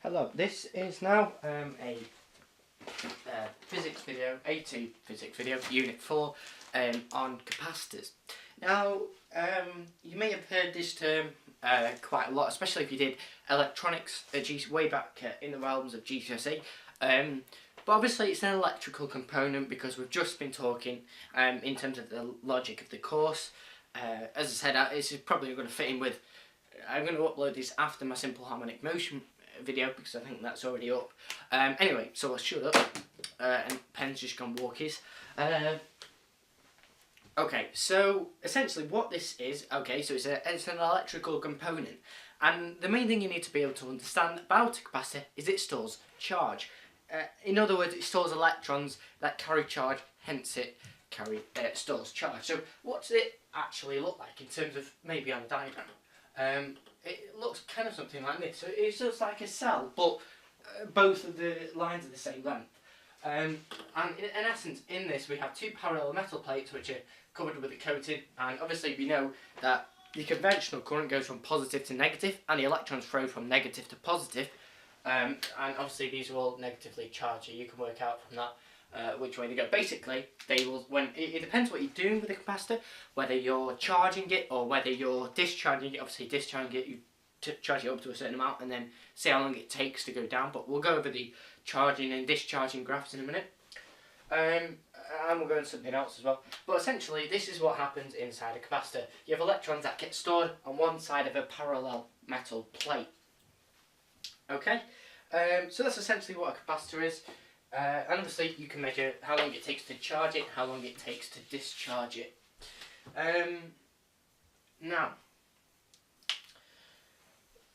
Hello, this is now a physics video, A2 physics video, unit 4 on capacitors. Now, you may have heard this term quite a lot, especially if you did electronics way back in the realms of GCSE. But obviously it's an electrical component because we've just been talking in terms of the logic of the course. As I said, this is probably going to fit in with, I'm going to upload this after my simple harmonic motion video because I think that's already up. Anyway, so I'll shut up and pen's just gone walkies. Okay, so essentially what this is, so it's an electrical component, and the main thing you need to be able to understand about a capacitor is it stores charge. In other words, it stores electrons that carry charge, hence it stores charge. So what does it actually look like in terms of maybe on a diagram? It looks kind of something like this. So it's just like a cell, but both of the lines are the same length. And in essence, in this we have two parallel metal plates which are covered with a coating, and obviously we know that the conventional current goes from positive to negative, and the electrons flow from negative to positive. And obviously these are all negatively charged, so you can work out from that which way they go. Basically, they will, it depends what you're doing with the capacitor, whether you're charging it or whether you're discharging it. Obviously discharging it, you charge it up to a certain amount and then see how long it takes to go down, but we'll go over the charging and discharging graphs in a minute. And we'll go into something else as well. But essentially this is what happens inside a capacitor. You have electrons that get stored on one side of a parallel metal plate. Okay, so that's essentially what a capacitor is. And obviously you can measure how long it takes to charge it, how long it takes to discharge it. Now,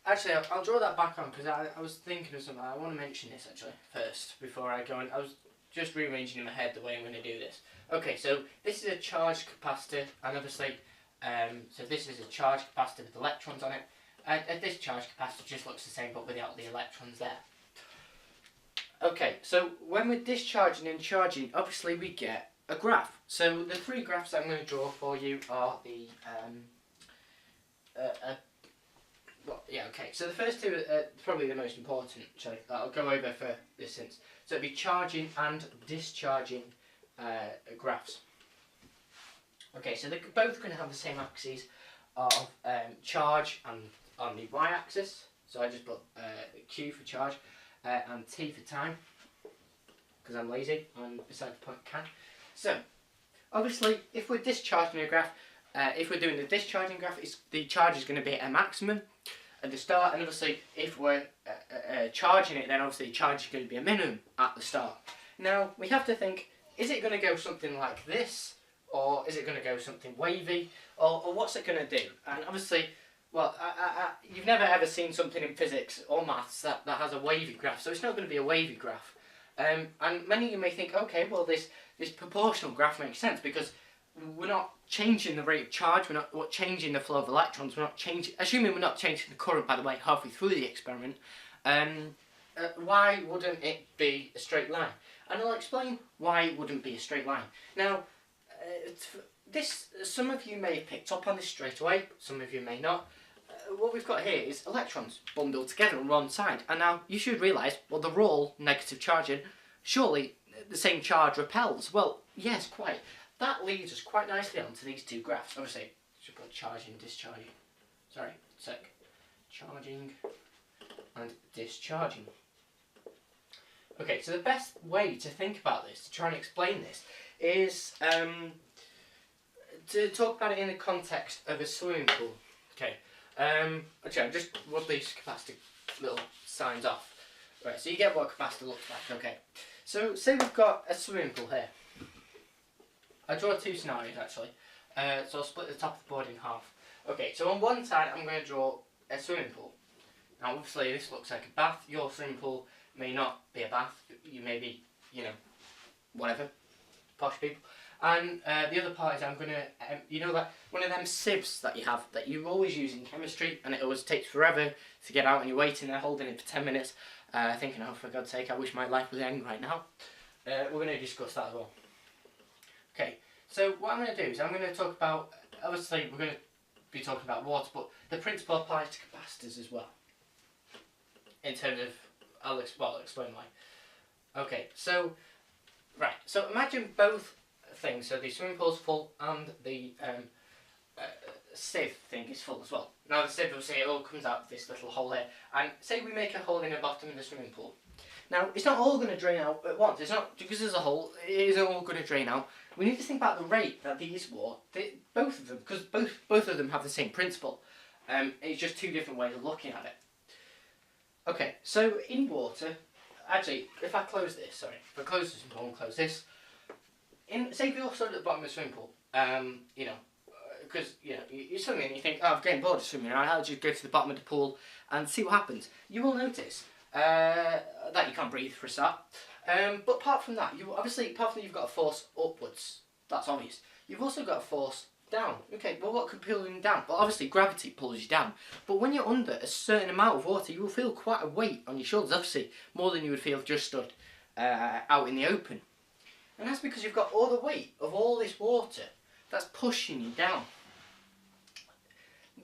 actually I'll draw that back on because I was thinking of something. I want to mention this actually first before I go on. I was just rearranging in my head the way I'm going to do this. Okay, so this is a charged capacitor, and obviously, so this is a charged capacitor with electrons on it. A discharged capacitor just looks the same but without the electrons there. Okay, so when we're discharging and charging, obviously we get a graph. So the three graphs I'm going to draw for you are the so the first two are probably the most important, so I'll go over for this instance. So it'll be charging and discharging graphs. Okay, so they're both going to have the same axes of charge and on the y-axis. So I just put Q for charge and T for time because I'm lazy and beside the point can. So obviously if we're discharging a graph, if we're doing the discharging graph, the charge is going to be at a maximum at the start, and obviously if we're charging it, then obviously the charge is going to be a minimum at the start. Now we have to think, is it going to go something like this, or is it going to go something wavy, or what's it going to do? And obviously, well, you've never ever seen something in physics or maths that has a wavy graph, so it's not going to be a wavy graph. And many of you may think, okay, well this proportional graph makes sense because we're not changing the rate of charge, we're not changing the flow of electrons, assuming we're not changing the current, by the way, halfway through the experiment. Why wouldn't it be a straight line? And I'll explain why it wouldn't be a straight line. Now, some of you may have picked up on this straight away, some of you may not. What we've got here is electrons bundled together on one side, and now you should realise, well, they're all negative charging, surely the same charge repels. Well, yes, quite. That leads us quite nicely onto these two graphs. Obviously, I should put charging, discharging. Sorry, sec. Charging and discharging. Okay, so the best way to think about this, to try and explain this, is to talk about it in the context of a swimming pool. Okay, actually I'll just rub these capacitor little signs off. Right, so you get what a capacitor looks like. Okay, so say we've got a swimming pool here. I draw two scenarios actually, so I'll split the top of the board in half. Okay, so on one side I'm going to draw a swimming pool. Now obviously this looks like a bath. Your swimming pool may not be a bath. You may be, whatever, posh people. And the other part is I'm going to, that one of them sieves that you have, that you always use in chemistry, and it always takes forever to get out, and you're waiting there holding it for 10 minutes, thinking, oh, for God's sake, I wish my life was ending right now. We're going to discuss that as well. Okay, so what I'm going to do is I'm going to talk about, obviously we're going to be talking about water, but the principle applies to capacitors as well. In terms of I'll explain why. Okay, so right, so imagine both things. So the swimming pool's full and the sieve thing is full as well. Now the sieve, obviously, it all comes out of this little hole here, and say we make a hole in the bottom of the swimming pool. Now it's not all going to drain out at once. It's not because there's a hole. It isn't all going to drain out. We need to think about the rate that these both of them, because both of them have the same principle. It's just two different ways of looking at it. Okay, so in water, actually, if I close this, if I close this and close this, say if you're stood at the bottom of the swimming pool, you know, because you're swimming and you think, oh, I'm getting bored of swimming, I'll just go to the bottom of the pool and see what happens. You will notice that you can't breathe for a start. But apart from that, apart from you've got a force upwards, that's obvious. You've also got a force down. Okay, well, what could pull you down? Well, obviously gravity pulls you down. But when you're under a certain amount of water, you will feel quite a weight on your shoulders, obviously, more than you would feel just stood out in the open. And that's because you've got all the weight of all this water that's pushing you down.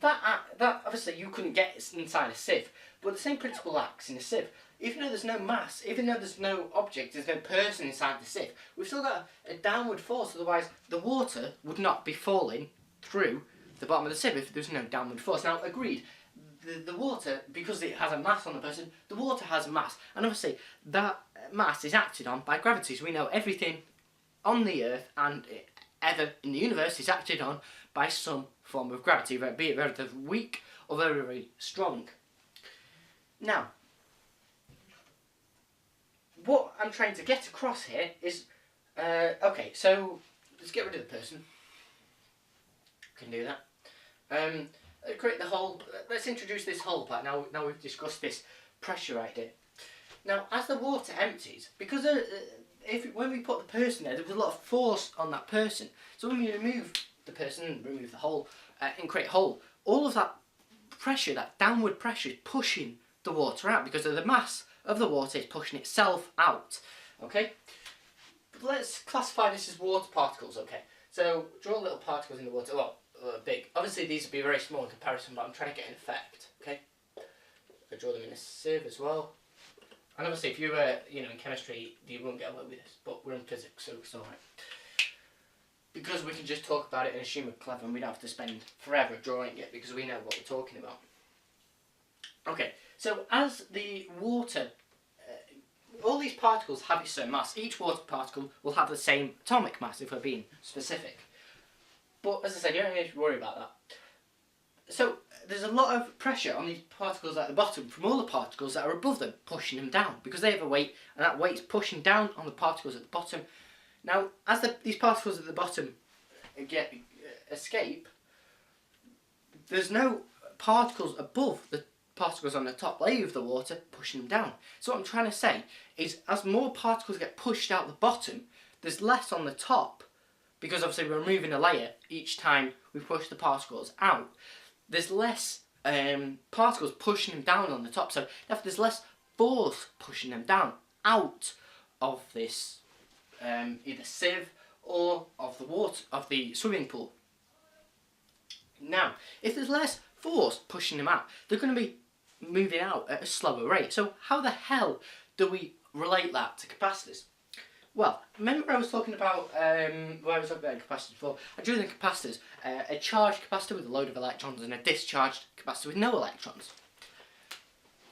That obviously you couldn't get inside a sieve, but the same principle acts in a sieve. Even though there's no mass, even though there's no object, there's no person inside the sieve, we've still got a downward force, otherwise the water would not be falling through the bottom of the sieve if there's no downward force. Now, agreed, the water, because it has a mass on the person, the water has a mass, and obviously that mass is acted on by gravity, so we know everything on the earth and ever in the universe is acted on by some form of gravity, be it very weak or very, very strong. Now, what I'm trying to get across here is, okay, so let's get rid of the person. Can do that. Create the hole. Let's introduce this hole part. Now we've discussed this pressure idea. Now, as the water empties, because when we put the person there was a lot of force on that person. So when we remove the person and remove the hole and create a hole, all of that pressure, that downward pressure, is pushing the water out because of the mass of the water is pushing itself out. Okay? But let's classify this as water particles. Okay? So draw little particles in the water. Well, big. Obviously these would be very small in comparison, but I'm trying to get an effect. Okay? I draw them in a sieve as well. And obviously, if you were, in chemistry, you wouldn't get away with this. But we're in physics, so it's alright. Because we can just talk about it and assume we're clever, and we don't have to spend forever drawing it because we know what we're talking about. Okay, so as the water, all these particles have its own mass. Each water particle will have the same atomic mass, if we're being specific. But as I said, you don't need to worry about that. So there's a lot of pressure on these particles at the bottom from all the particles that are above them, pushing them down because they have a weight, and that weight's pushing down on the particles at the bottom. Now, as these particles at the bottom escape, there's no particles above the particles on the top layer of the water pushing them down. So what I'm trying to say is, as more particles get pushed out the bottom, there's less on the top, because obviously we're removing a layer each time we push the particles out. There's less particles pushing them down on the top, so there's less force pushing them down out of this either sieve or of the swimming pool. Now, if there's less force pushing them out, they're going to be moving out at a slower rate. So how the hell do we relate that to capacitors? Well, remember I was talking about, capacitors before. I drew the capacitors, a charged capacitor with a load of electrons and a discharged capacitor with no electrons.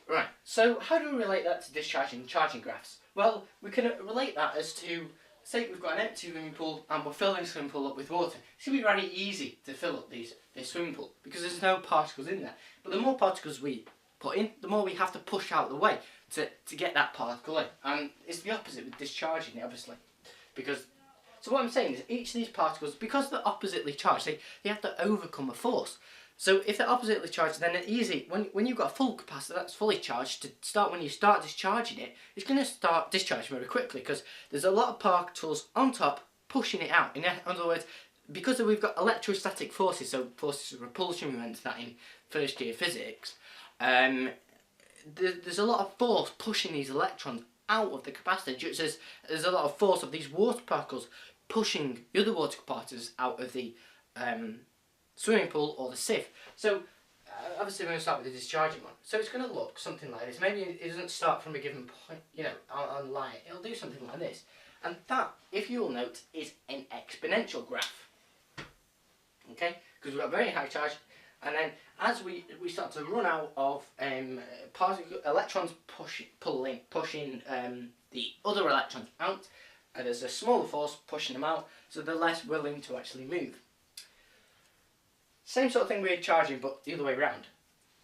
Right, so how do we relate that to discharging and charging graphs? Well, we can relate that as to, say we've got an empty swimming pool and we're filling the swimming pool up with water. It's going to be very easy to fill up this swimming pool because there's no particles in there. But the more particles we put in, the more we have to push out the way to get that particle in. And it's the opposite with discharging, obviously. So what I'm saying is, each of these particles, because they're oppositely charged, they have to overcome a force. So if they're oppositely charged, then it's easy. When you've got a full capacitor that's fully charged, when you start discharging it, it's going to start discharging very quickly because there's a lot of particles on top pushing it out. In other words, because we've got electrostatic forces, so forces of repulsion, we went into that in first year physics, there's a lot of force pushing these electrons out of the capacitor, just as there's a lot of force of these water particles pushing the other water particles out of the swimming pool or the sieve. So obviously we're going to start with the discharging one. So it's going to look something like this. Maybe it doesn't start from a given point, you know, on line. It'll do something like this. And that, if you'll note, is an exponential graph. Okay? Because we've got very high charge, and then as we start to run out of electrons pushing the other electrons out, and there's a smaller force pushing them out, so they're less willing to actually move. Same sort of thing with charging, but the other way around.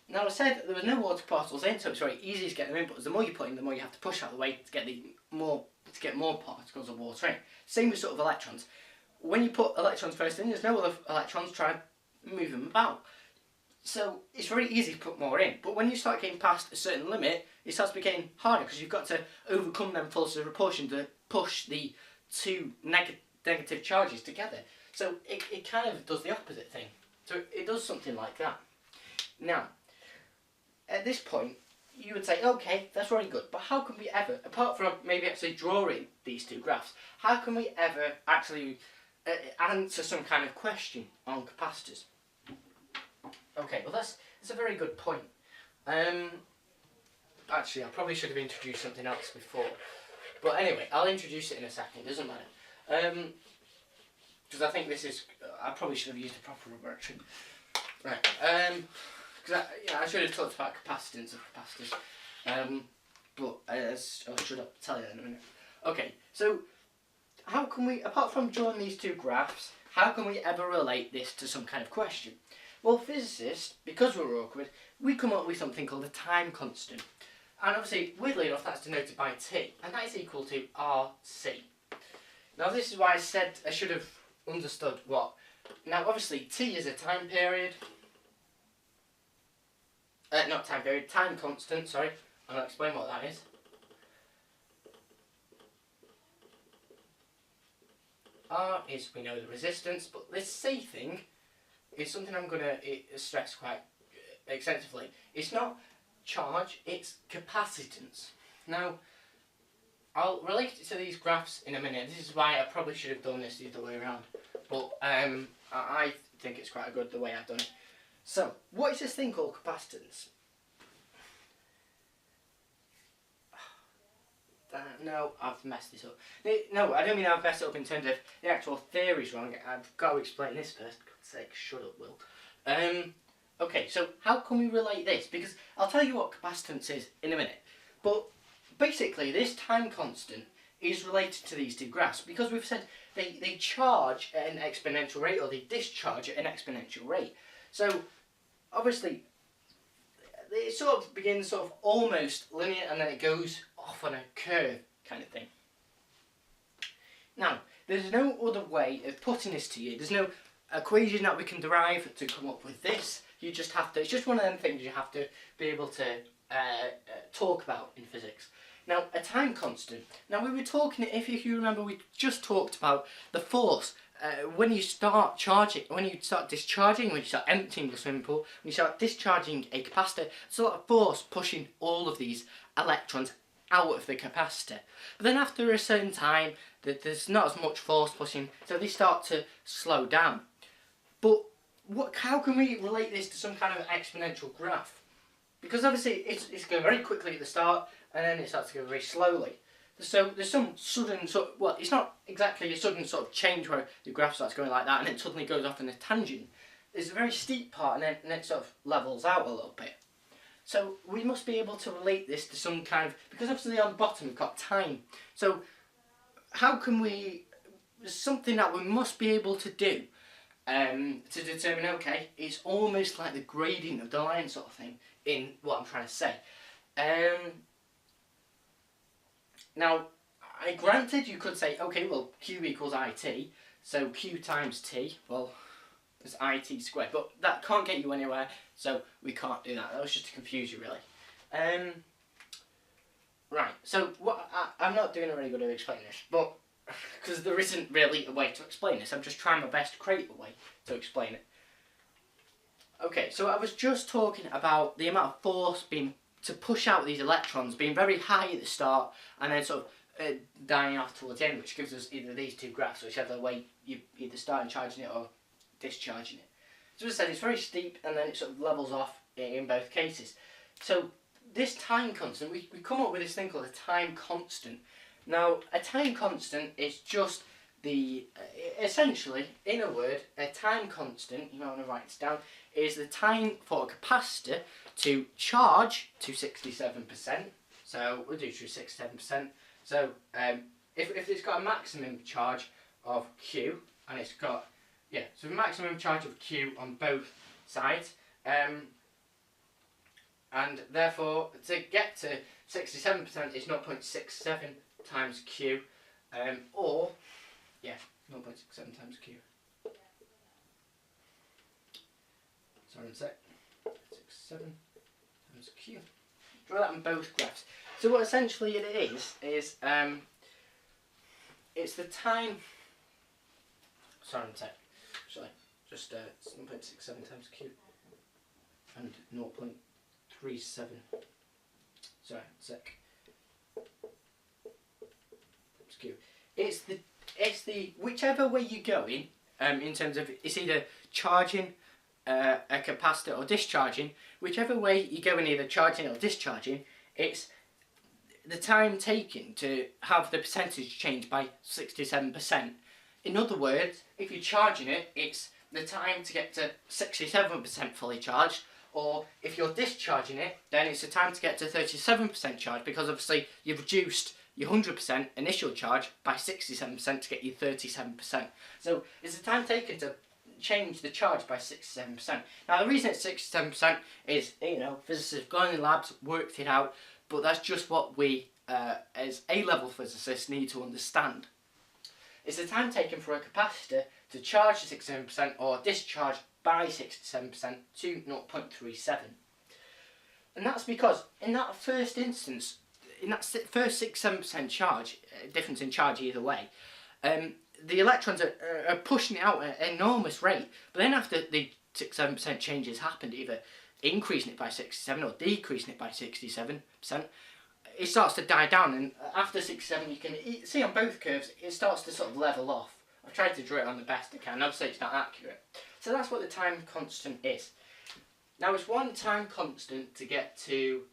Now I said that there was no water particles in, so it's very easy to get them in, but the more you put in, the more you have to push out of the way to get more particles of water in. Same with sort of electrons. When you put electrons first in, there's no other electrons trying to move them about. So it's very easy to put more in, but when you start getting past a certain limit, it starts becoming harder because you've got to overcome them forces of repulsion to push the two negative charges together. So it kind of does the opposite thing. So it does something like that. Now, at this point, you would say, okay, that's very good, but how can we ever, apart from maybe actually drawing these two graphs, how can we ever actually answer some kind of question on capacitors? Okay, well that's a very good point. Actually, I probably should have introduced something else before, but anyway, I'll introduce it in a second. Doesn't matter, because I think this is. I probably should have used a proper rubric. Right. Because I should have talked about capacitance of capacitors. But I should tell you that in a minute. Okay, so how can we, apart from drawing these two graphs, how can we ever relate this to some kind of question? Well, physicists, because we're awkward, we come up with something called a time constant. And obviously, weirdly enough, that's denoted by T, and that is equal to RC. Now, this is why I said I should have understood what. Now, obviously, T is a time period. Not time period, time constant, sorry. I'll explain what that is. R is, we know, the resistance, but this C thing is something I'm going to stress quite extensively. It's not charge, it's capacitance. Now, I'll relate it to these graphs in a minute. This is why I probably should have done this the other way around. But I think it's quite good the way I've done it. So, what is this thing called capacitance? No, I've messed this up. No, I don't mean I've messed it up in terms of the actual theory's wrong. I've got to explain this first. For God's sake, shut up, Will. Okay, so how can we relate this? Because I'll tell you what capacitance is in a minute. But basically, this time constant is related to these two graphs because we've said they charge at an exponential rate or they discharge at an exponential rate. So, obviously, it sort of begins sort of almost linear and then it goes off on a curve kind of thing. Now, there's no other way of putting this to you. There's no equation that we can derive to come up with this. You just have to, it's just one of them things you have to be able to talk about in physics. Now, a time constant. Now, we were talking, if you remember, we just talked about the force. When you start charging, when you start discharging, when you start emptying the swimming pool, when you start discharging a capacitor, there's a lot of force pushing all of these electrons out of the capacitor. But then after a certain time, there's not as much force pushing, so they start to slow down. But how can we relate this to some kind of exponential graph? Because obviously it's going very quickly at the start, and then it starts to go very slowly. So there's some sudden sort of, well, it's not exactly a sudden sort of change where the graph starts going like that and it suddenly goes off in a tangent. There's a very steep part and then it sort of levels out a little bit. So we must be able to relate this to some kind of, because obviously on the bottom we've got time. So how can we, there's something that we must be able to do to determine, okay, it's almost like the gradient of the line sort of thing in what I'm trying to say. Now, granted, you could say, okay, well, Q equals IT, so Q times T, well, it's IT squared, but that can't get you anywhere, so we can't do that. That was just to confuse you, really. Right, so I'm not doing a very good at explaining this, but, because there isn't really a way to explain this, I'm just trying my best to create a way to explain it. Okay, so I was just talking about the amount of force being to push out these electrons being very high at the start and then sort of dying off towards the end, which gives us either these two graphs, whichever way you either start charging it or discharging it. So as I said, it's very steep and then it sort of levels off in both cases. So this time constant, we come up with this thing called a time constant. Now, a time constant is just the, essentially, in a word, a time constant, you might want to write this down, is the time for a capacitor to charge to 67%. So we'll do to 67%. So if it's got a maximum charge of Q, and it's got, yeah, so a maximum charge of Q on both sides, and therefore to get to 67% is 0.67 times Q, or, yeah, 0.67 times Q. Sorry, one sec. 67 times Q. Draw that on both graphs. So what essentially it is it's the time. Sorry, one sec. Shall I just 1.67 times Q and 0.37. Sorry, one sec. Q. It's the whichever way you're going, in terms of it's either charging a capacitor or discharging. Whichever way you go in either charging or discharging, it's the time taken to have the percentage change by 67%. In other words, if you're charging it, it's the time to get to 67% fully charged, or if you're discharging it, then it's the time to get to 37% charge, because obviously you've reduced your 100% initial charge by 67% to get you 37%. So it's the time taken to change the charge by 67%. Now the reason it's 67% is, you know, physicists have gone in labs, worked it out, but that's just what we as A-level physicists need to understand. It's the time taken for a capacitor to charge to 67% or discharge by 67% to 0.37. And that's because in that first instance, in that first 67% charge, difference in charge either way, the electrons are pushing it out at an enormous rate. But then after the 67% changes happened, either increasing it by 67 or decreasing it by 67%, it starts to die down. And after 67, you can see on both curves, it starts to sort of level off. I've tried to draw it on the best I can. Obviously, it's not accurate. So that's what the time constant is. Now, it's one time constant to get to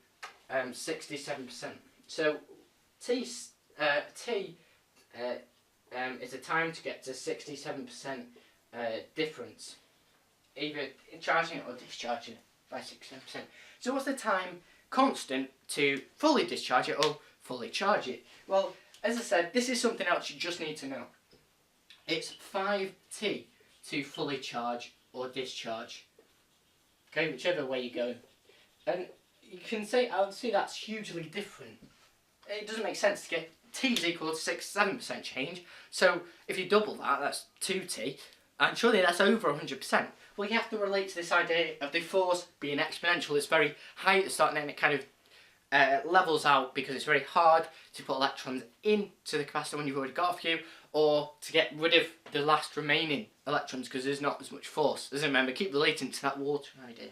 67%. So T is a time to get to 67% difference, either charging it or discharging it by 67%. So what's the time constant to fully discharge it or fully charge it? Well, as I said, this is something else you just need to know. It's 5t to fully charge or discharge. Okay, whichever way you're going. And you can say, I'll see that's hugely different. It doesn't make sense to get t is equal to 67% change. So if you double that, that's 2t. And surely that's over 100%. Well, you have to relate to this idea of the force being exponential. It's very high at the start and then it kind of levels out because it's very hard to put electrons into the capacitor when you've already got a few, or to get rid of the last remaining electrons because there's not as much force. As I remember, keep relating to that water idea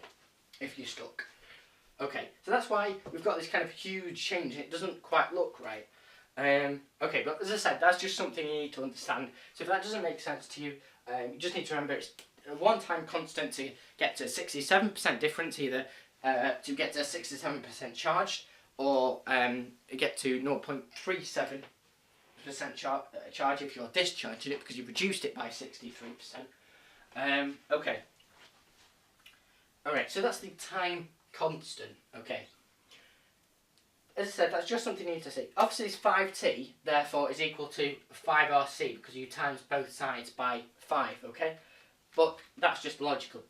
if you're stuck. Okay, so that's why we've got this kind of huge change and it doesn't quite look right. Okay, but as I said, that's just something you need to understand. So if that doesn't make sense to you, you just need to remember it's a one-time constant to get to 67% difference, either to get to 67% charged, or get to 0.37% charge if you're discharging it because you've reduced it by 63%. Okay. Alright, so that's the time constant. Okay. As I said, that's just something you need to see. Obviously, it's 5t, therefore, is equal to 5rc because you times both sides by 5, okay? But that's just logical.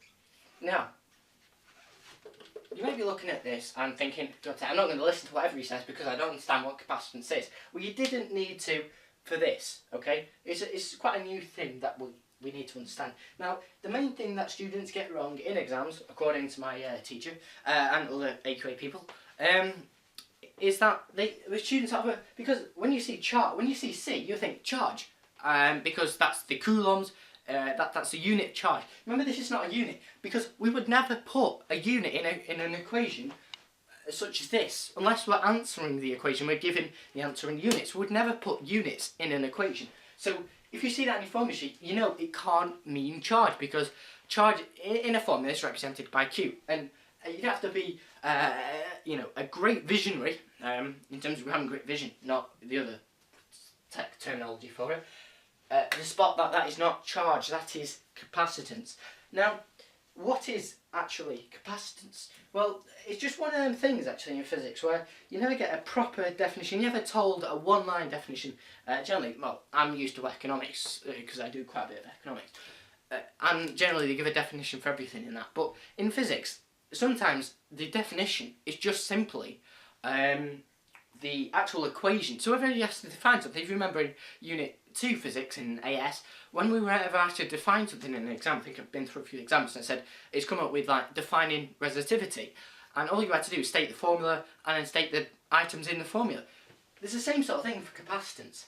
Now, you may be looking at this and thinking, I'm not going to listen to whatever he says because I don't understand what capacitance is. Well, you didn't need to for this, okay? It's quite a new thing that we need to understand. Now, the main thing that students get wrong in exams, according to my teacher and other AQA people, is that the students have because when you see C, you think charge, because that's the coulombs, that's a unit charge. Remember, this is not a unit because we would never put a unit in an equation such as this unless we're answering the equation. We're given the answer in units. We would never put units in an equation. So if you see that in your formula sheet, you know it can't mean charge, because charge in a formula is represented by Q, and you'd have to be, you know, a great visionary, in terms of having great vision, not the other tech terminology for it, to spot that that is not charge, that is capacitance. Now, what is actually capacitance? Well, it's just one of them things actually in physics where you never get a proper definition, you're never told a one-line definition. Generally, well, I'm used to economics, because I do quite a bit of economics, and generally they give a definition for everything in that, but in physics, sometimes the definition is just simply the actual equation. So whenever you have to define something, if you remember in Unit 2 Physics in AS, when we were ever asked to define something in an exam, I think I've been through a few exams, and it said it's come up with like defining resistivity, and all you had to do is state the formula and then state the items in the formula. There's the same sort of thing for capacitance.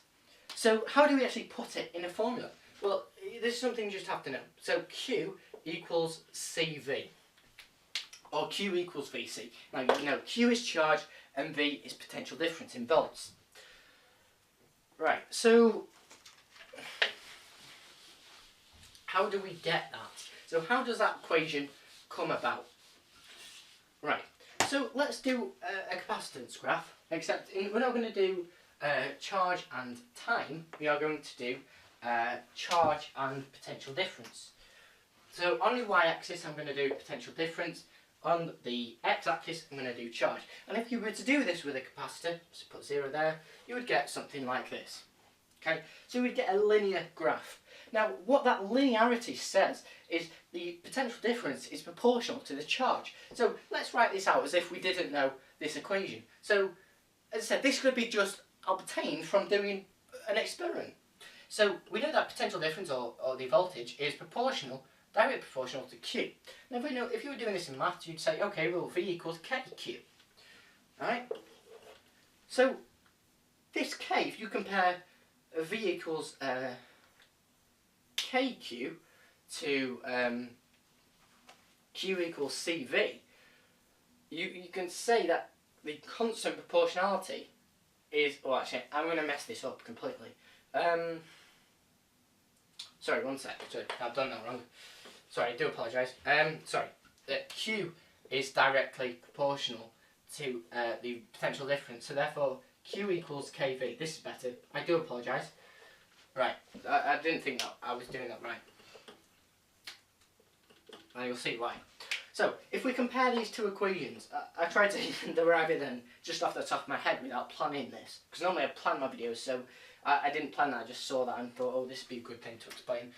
So how do we actually put it in a formula? Well, this is something you just have to know. So Q equals CV, or Q equals VC. Now you know Q is charge and V is potential difference in volts. Right, so how do we get that? So how does that equation come about? Right, so let's do a capacitance graph, except we're not going to do charge and time, we are going to do charge and potential difference. So on the y-axis I'm going to do potential difference, on the x-axis I'm going to do charge. And if you were to do this with a capacitor, so put 0 there, you would get something like this. Okay, so we'd get a linear graph. Now what that linearity says is the potential difference is proportional to the charge. So let's write this out as if we didn't know this equation. So as I said, this could be just obtained from doing an experiment. So we know that potential difference, or the voltage, is proportional, directly proportional to Q. Now if you were doing this in maths, you'd say, okay, well V equals KQ. Alright? So this K, if you compare V equals KQ to Q equals CV, you can say that the constant proportionality is, oh actually, I'm going to mess this up completely. Sorry, one sec, sorry, I've done that wrong. Sorry, I do apologise. Sorry, Q is directly proportional to the potential difference, so therefore Q equals KV. This is better, I do apologise. Right, I didn't think that I was doing that right. And you'll see why. So, if we compare these two equations, I tried to derive it then just off the top of my head without planning this. Because normally I plan my videos, so I didn't plan that, I just saw that and thought, oh, this would be a good thing to explain.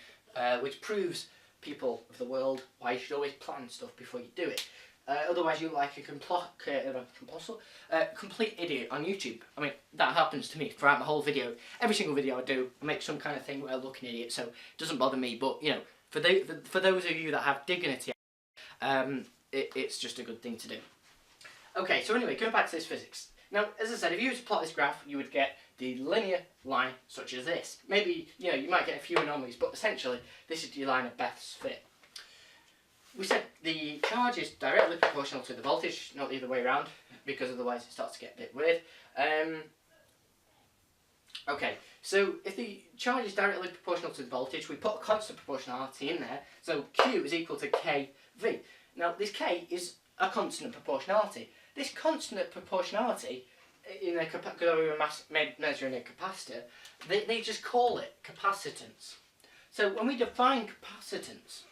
Which proves, people of the world, why you should always plan stuff before you do it. Otherwise you look like a complete idiot on YouTube. I mean, that happens to me throughout my whole video. Every single video I do, I make some kind of thing where I look an idiot, so it doesn't bother me. But, you know, for those of you that have dignity, it's just a good thing to do. Okay, so anyway, going back to this physics. Now, as I said, if you were to plot this graph, you would get the linear line such as this. Maybe, you know, you might get a few anomalies, but essentially, this is your line of Beth's fit. We said the charge is directly proportional to the voltage, not the other way around, because otherwise it starts to get a bit weird. Okay, so if the charge is directly proportional to the voltage, we put a constant proportionality in there, so Q is equal to KV. Now, this K is a constant proportionality. This constant proportionality, because we were measuring a capacitor, they just call it capacitance. So when we define capacitance,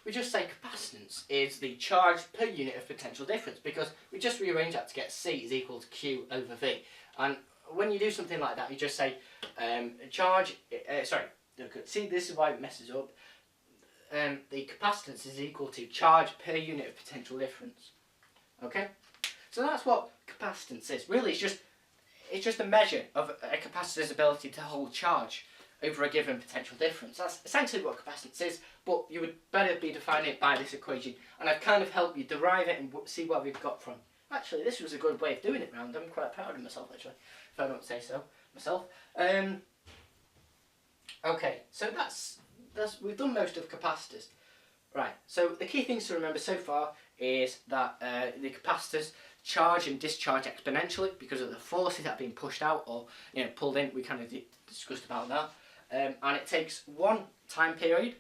we just say capacitance is the charge per unit of potential difference, because we just rearrange that to get C is equal to Q over V. And when you do something like that, you just say see, this is why it messes up. The capacitance is equal to charge per unit of potential difference. Okay? So that's what capacitance is. Really, it's just a measure of a capacitor's ability to hold charge over a given potential difference. That's essentially what capacitance is, but you would better be defining it by this equation, and I've kind of helped you derive it and see where we've got from. Actually, this was a good way of doing it round. I'm quite proud of myself, actually, if I don't say so myself. Okay, so that's we've done most of capacitors. Right, so the key things to remember so far is that the capacitors charge and discharge exponentially because of the forces that are being pushed out or pulled in. We kind of discussed about that. and it takes one time period,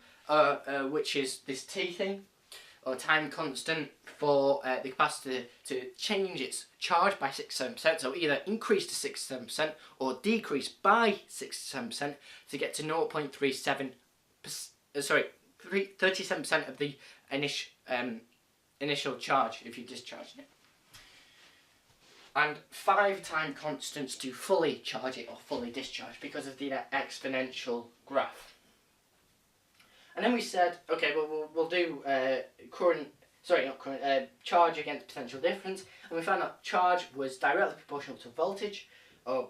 which is this t thing, or time constant, for the capacitor to change its charge by 67%, so either increase to 67% or decrease by 67% to get to 0.37%, 37% of the initial charge if you're discharging it. And 5 time constants to fully charge it or fully discharge because of the exponential graph. And then we said, okay, well, we'll do charge against potential difference, and we found out charge was directly proportional to voltage, or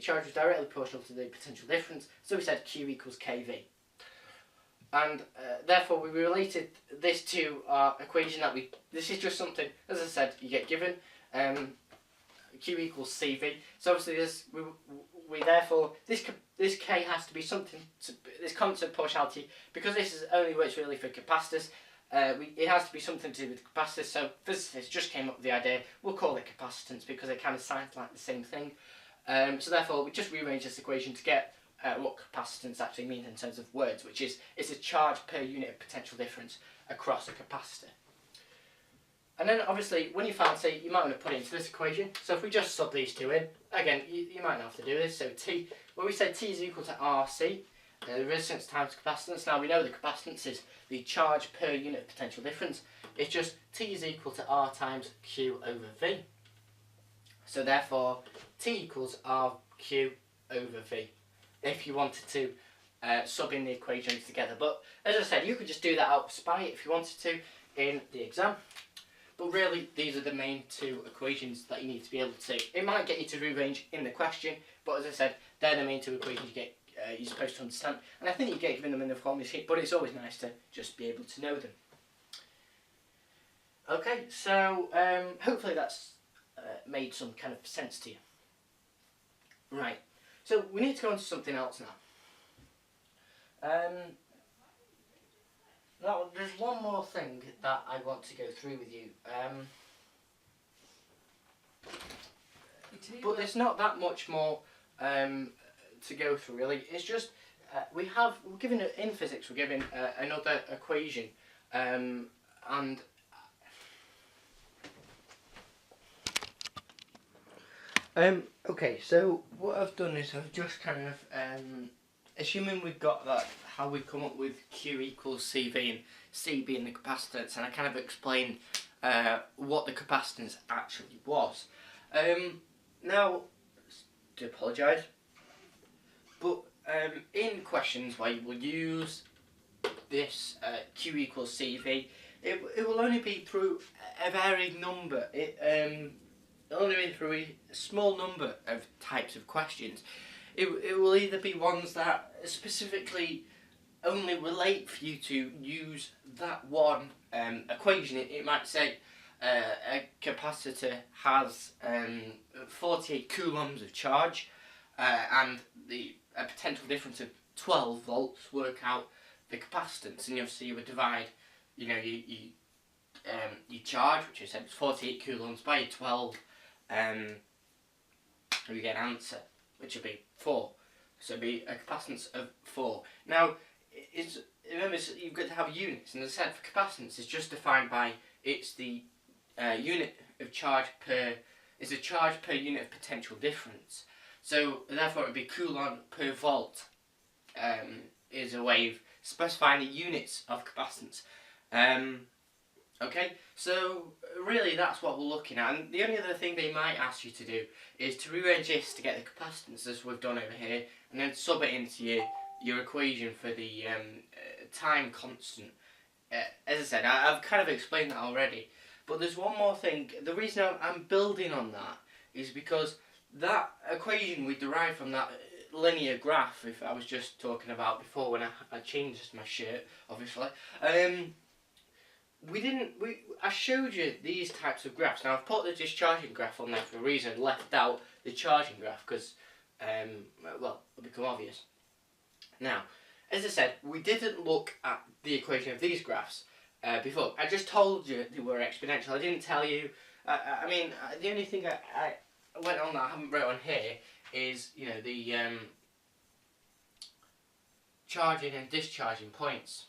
charge was directly proportional to the potential difference, so we said Q equals kV. And therefore we related this to our equation this is just something, as I said, you get given, Q equals CV, so obviously this K has to be something, this constant partiality, because this is only works really for capacitors, it has to be something to do with capacitors, so physicists just came up with the idea, we'll call it capacitance because it kind of sounds like the same thing. So therefore we just rearrange this equation to get what capacitance actually means in terms of words, which is it's a charge per unit of potential difference across a capacitor. And then obviously when you found T, you might want to put it into this equation. So if we just sub these two in, again, you might not have to do this. So T, when we say T is equal to RC, the resistance times capacitance. Now we know the capacitance is the charge per unit of potential difference. It's just T is equal to R times Q over V. So therefore T equals RQ over V. If you wanted to sub in the equations together. But as I said, you could just do that out of spite if you wanted to in the exam. But really, these are the main two equations that you need to be able to. It might get you to rearrange in the question, but as I said, they're the main two equations you're supposed to understand. And I think you get given them in the formulas here, but it's always nice to just be able to know them. Okay, so hopefully that's made some kind of sense to you. Right, so we need to go on to something else now. Now, there's one more thing that I want to go through with you, but there's not that much more to go through really. It's just we're given in physics, we're given another equation, and okay, so what I've done is I've just kind of assuming we've got that, how we come up with Q equals CV and C being the capacitance, and I kind of explained what the capacitance actually was. Now, do apologise, but in questions where you will use this Q equals CV, it will only be through a varied number. It'll only be through a small number of types of questions. It will either be ones that specifically only relate for you to use that one equation. It might say a capacitor has 48 coulombs of charge and a potential difference of 12 volts, work out the capacitance, and obviously you would divide, you charge, which is 48 coulombs, by 12, you get an answer, which would be 4. So it'd be a capacitance of 4. Now, remember, you've got to have units, and as I said, for capacitance, it's just defined by, it's the unit of charge it's a charge per unit of potential difference. So therefore it would be coulomb per volt is a way of specifying the units of capacitance. Okay, so really that's what we're looking at, and the only other thing they might ask you to do is to rearrange this to get the capacitance as we've done over here, and then sub it into your equation for the time constant. As I said, I've kind of explained that already, but there's one more thing. The reason I'm building on that is because that equation we derived from that linear graph, if I was just talking about before when I changed my shirt, obviously. I showed you these types of graphs. Now I've put the discharging graph on there for a reason, left out the charging graph because, well, it'll become obvious. Now, as I said, we didn't look at the equation of these graphs before. I just told you they were exponential. I didn't tell you, I mean, the only thing I went on that I haven't wrote on here is, the charging and discharging points.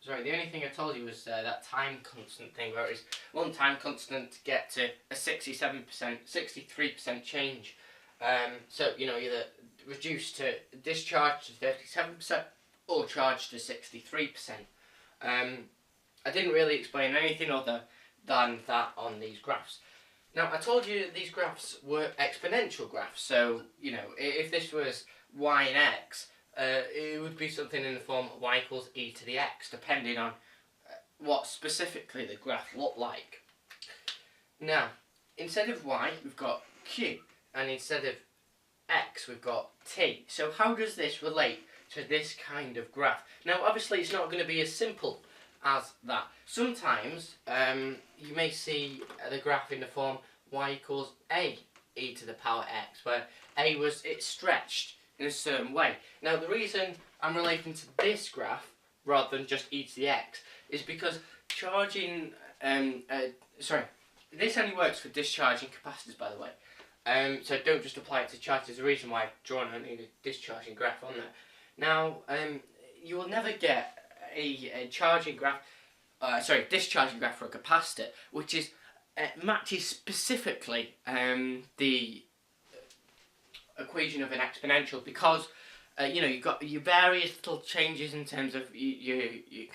Sorry, the only thing I told you was that time constant thing, where it's one time constant to get to a 67%, 63% change. So, you know, either reduce to discharge to 37% or charge to 63%. I didn't really explain anything other than that on these graphs. Now, I told you these graphs were exponential graphs, so, you know, if this was y and x, it would be something in the form of y equals e to the x, depending on what specifically the graph looked like. Now, instead of y, we've got q, and instead of x, we've got t. So how does this relate to this kind of graph? Now, obviously, it's not going to be as simple as that. Sometimes you may see the graph in the form y equals a e to the power x, where it's stretched in a certain way. Now, the reason I'm relating to this graph rather than just e to the x is because charging this only works for discharging capacitors, by the way. So don't just apply it to charge. There's a reason why I've drawn a discharging graph on there. Now, you will never get a discharging graph for a capacitor, which is matches specifically the equation of an exponential, because you know, you've got your various little changes in terms of your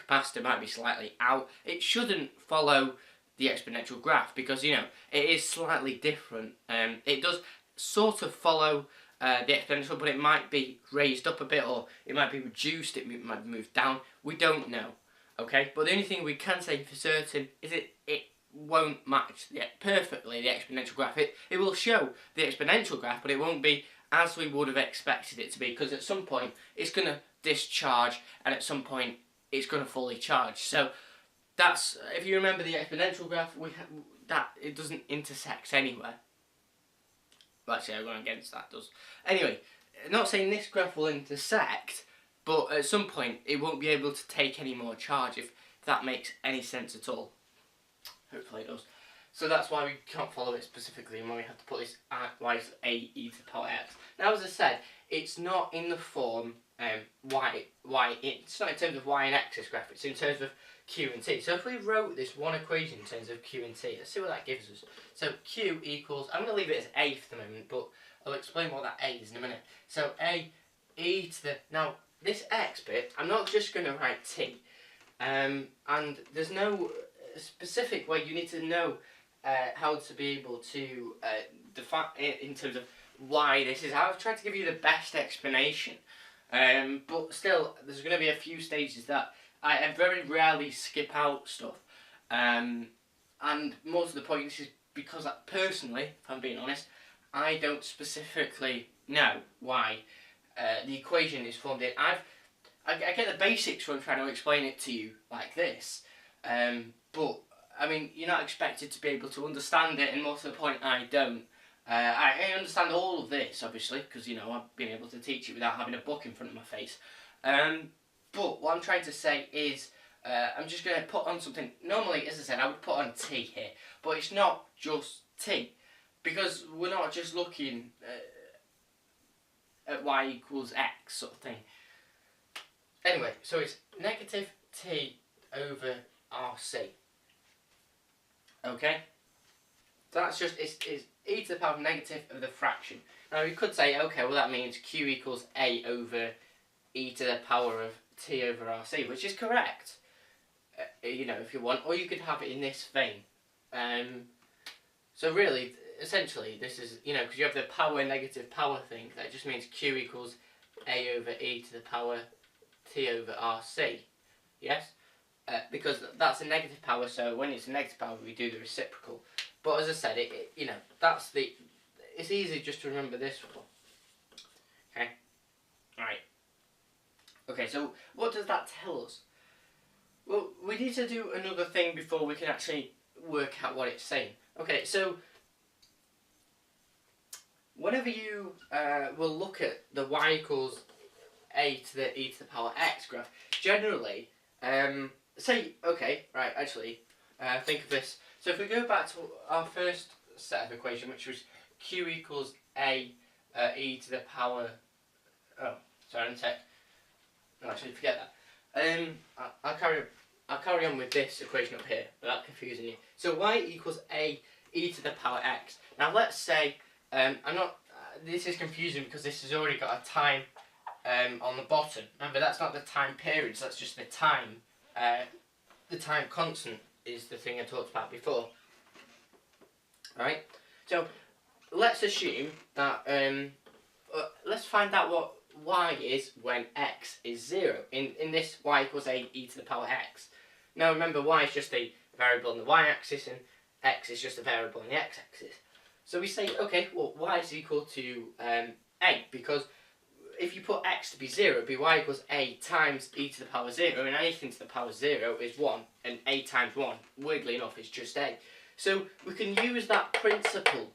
capacitor might be slightly out. It shouldn't follow the exponential graph because, you know, it is slightly different. It does sort of follow the exponential, but it might be raised up a bit, or it might be reduced, it might be moved down. We don't know, okay? But the only thing we can say for certain is it won't match perfectly the exponential graph. It will show the exponential graph, but it won't be as we would have expected it to be, because at some point it's going to discharge, and at some point it's going to fully charge. So that's, if you remember the exponential graph, that it doesn't intersect anywhere. Well, actually, I'm going against that, does. Anyway, not saying this graph will intersect, but at some point it won't be able to take any more charge, if that makes any sense at all. Hopefully it does. So that's why we can't follow it specifically, and why we have to put this y is a e to the power x. Now, as I said, it's not in the form it's not in terms of y and x's graph, it's in terms of q and t. So if we wrote this one equation in terms of q and t, let's see what that gives us. So q equals, I'm going to leave it as a for the moment, but I'll explain what that a is in a minute. So a e to the, now this x bit, I'm not just going to write t, and there's no specific way you need to know how to be able to define it in terms of why this is. I've tried to give you the best explanation, but still there's going to be a few stages that I very rarely skip out stuff, and most of the points is because personally, if I'm being honest, I don't specifically know why the equation is formed in. I get the basics when trying to explain it to you like this, but I mean, you're not expected to be able to understand it, and most of the point I don't. I understand all of this, obviously, because, you know, I've been able to teach it without having a book in front of my face. But what I'm trying to say is, I'm just going to put on something. Normally, as I said, I would put on t here, but it's not just t, because we're not just looking at y equals x sort of thing. Anyway, so it's negative t over rc. Okay? So that's just, it's e to the power of negative of the fraction. Now you could say, okay, well that means q equals a over e to the power of t over rc, which is correct, you know, if you want, or you could have it in this vein. So really, essentially, this is, you know, because you have the power negative power thing, that just means q equals a over e to the power t over rc, yes? Because that's a negative power, so when it's a negative power, we do the reciprocal. But as I said, you know, it's easy just to remember this one. Okay? Right. Okay, so what does that tell us? Well, we need to do another thing before we can actually work out what it's saying. Okay, so whenever you will look at the y equals a to the e to the power x graph, generally, say, okay, right, actually, think of this. So if we go back to our first set of equation, which was q equals a e to the power. Oh, sorry, one sec. No, actually, forget that. I'll carry on with this equation up here without confusing you. So y equals a e to the power x. Now let's say I'm not. This is confusing because this has already got a time on the bottom. Remember, that's not the time periods. That's just the time. The time constant is the thing I talked about before. Alright. So let's assume that let's find out what y is when x is 0. In this, y equals a e to the power x. Now remember, y is just a variable on the y-axis and x is just a variable on the x-axis. So we say, okay, well, y is equal to a, because if you put x to be 0, it'd be y equals a times e to the power 0, and anything to the power 0 is 1, and a times 1, weirdly enough, is just a. So we can use that principle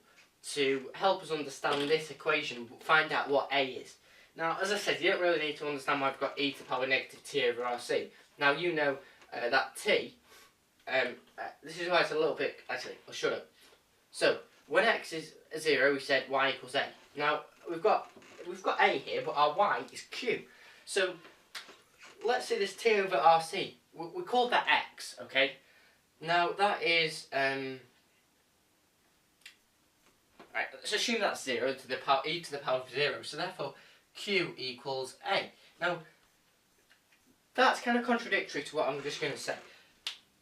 to help us understand this equation, find out what a is. Now, as I said, you don't really need to understand why I've got e to the power negative t over rc. Now, you know that t, this is why it's a little bit, actually, I'll shut up. So, when x is 0, we said y equals a. Now, we've got a here, but our y is q. So, let's say this t over rc, we call that x, okay? Now, that is, right, let's assume that's 0 to the power, e to the power of 0, so therefore q equals a. Now, that's kind of contradictory to what I'm just going to say.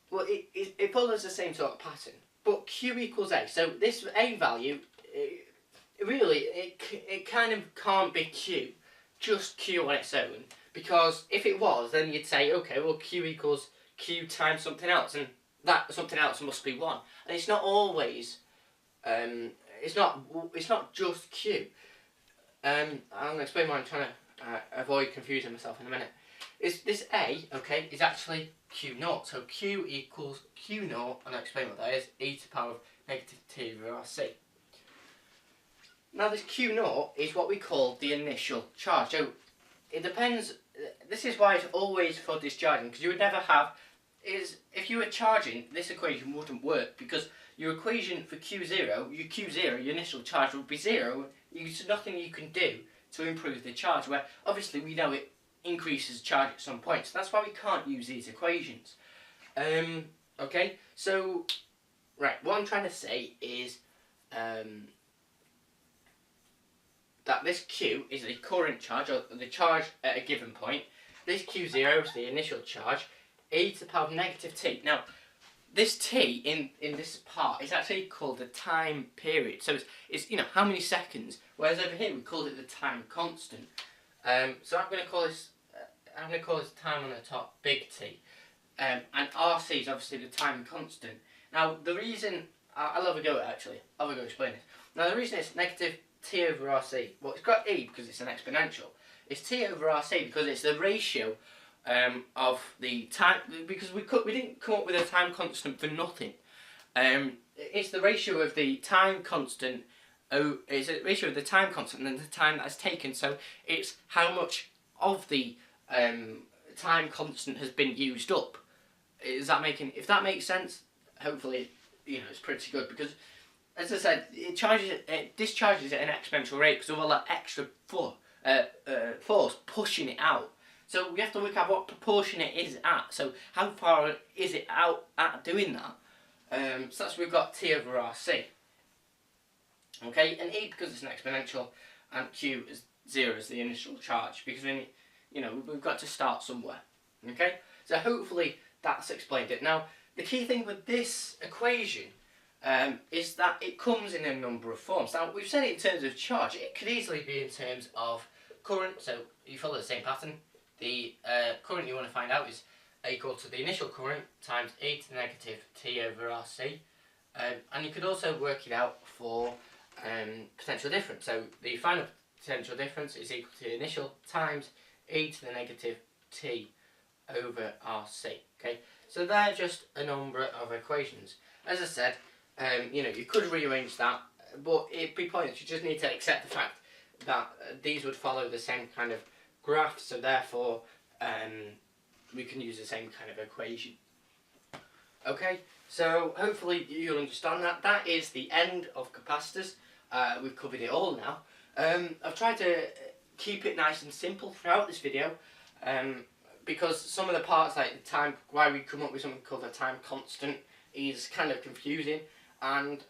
Well, it follows the same sort of pattern, but q equals a. So this a value, it kind of can't be q, just q on its own, because if it was, then you'd say, okay, well, q equals q times something else, and that something else must be 1. And it's not always, it's not just q. I'm going to explain why I'm trying to avoid confusing myself in a minute. This a, okay, is actually q naught. So q equals q naught, and I'll explain what that is, e to the power of negative t over rc. Now this q naught is what we call the initial charge. So it depends, this is why it's always for discharging, because you would never have, if you were charging, this equation wouldn't work, because your equation for q0, your initial charge would be 0. There's nothing you can do to improve the charge, where obviously we know it increases charge at some point, so that's why we can't use these equations. Okay, so, right, what I'm trying to say is that this q is the current charge, or the charge at a given point. This q0 is the initial charge, e to the power of negative t. Now, this t in this part is actually called the time period. So it's how many seconds. Whereas over here we called it the time constant. So I'm going to call this time on the top big T, and RC is obviously the time constant. Now the reason I'll have a go explain this. Now the reason it's negative T over RC. Well, it's got E because it's an exponential. It's T over RC because it's the ratio of the time, because we didn't come up with a time constant for nothing. It's the ratio of the time constant. It's a ratio of the time constant and the time that's taken. So it's how much of the time constant has been used up. If that makes sense? Hopefully, it's pretty good, because, as I said, it discharges at an exponential rate because of all that extra force pushing it out. So we have to work out what proportion it is at. So how far is it out at doing that? So that's, we've got T over RC. Okay, and E because it's an exponential, and Q is 0 as the initial charge, because we've got to start somewhere. Okay, so hopefully that's explained it. Now the key thing with this equation is that it comes in a number of forms. Now we've said it in terms of charge. It could easily be in terms of current. So you follow the same pattern. The current you want to find out is equal to the initial current times e to the negative t over rc, and you could also work it out for potential difference. So the final potential difference is equal to the initial times e to the negative t over rc. Okay, so they're just a number of equations. As I said, you could rearrange that, but it'd be pointless. You just need to accept the fact that these would follow the same kind of graph, so therefore we can use the same kind of equation. Okay, so hopefully you'll understand that. That is the end of capacitors. We've covered it all now. I've tried to keep it nice and simple throughout this video, because some of the parts, like the time, why we come up with something called a time constant, is kind of confusing, and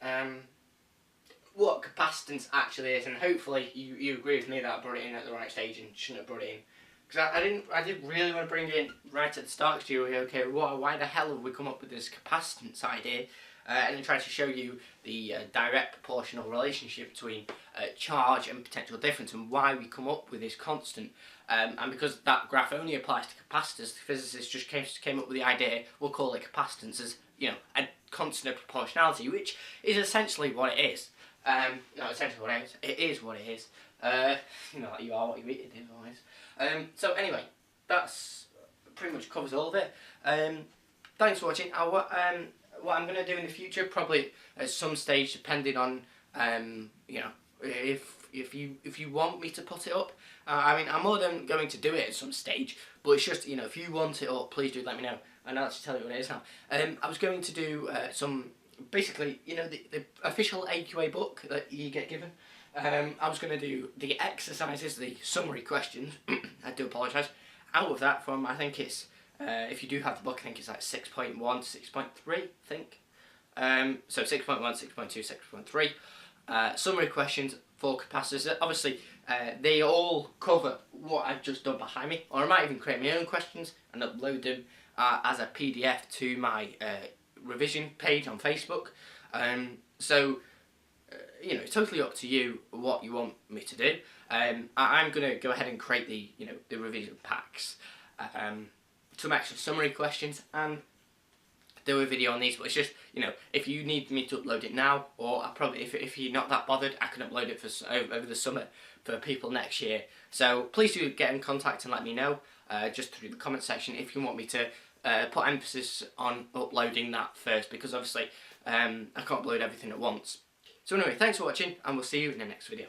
what capacitance actually is, and hopefully you agree with me that I brought it in at the right stage and shouldn't have brought it in. Because I didn't really want to bring it in right at the start, because you were okay, why the hell have we come up with this capacitance idea? And then try to show you the direct proportional relationship between charge and potential difference, and why we come up with this constant. And because that graph only applies to capacitors, the physicists just came up with the idea, we'll call it capacitance, as, you know, a constant of proportionality, which is essentially what it is. No, essentially what it is. It is what it is. You know, you are what you eat, it is always. So anyway, that's pretty much covers all of it. Thanks for watching. What I'm going to do in the future, probably at some stage, depending on, you know, if you want me to put it up. I mean, I'm more than going to do it at some stage, but it's just, you know, if you want it up, please do let me know, and I'll just tell you what it is now. I was going to do some, basically, you know, the official AQA book that you get given. I was going to do the exercises, the summary questions, I do apologise, out of that from, I think it's, if you do have the book, I think it's like 6.1 to 6.3, I think. So 6.1, 6.2, 6.3. Summary questions for capacitors. Obviously, they all cover what I've just done behind me, or I might even create my own questions and upload them as a PDF to my revision page on Facebook. So, you know, it's totally up to you what you want me to do. I'm going to go ahead and create the, you know, the revision packs. Some extra summary questions, and do a video on these, but it's just, you know, if you need me to upload it now, or I probably, if you're not that bothered, I can upload it for over the summer for people next year. So please do get in contact and let me know, just through the comment section, if you want me to put emphasis on uploading that first, because obviously I can't upload everything at once. So anyway, thanks for watching, and we'll see you in the next video.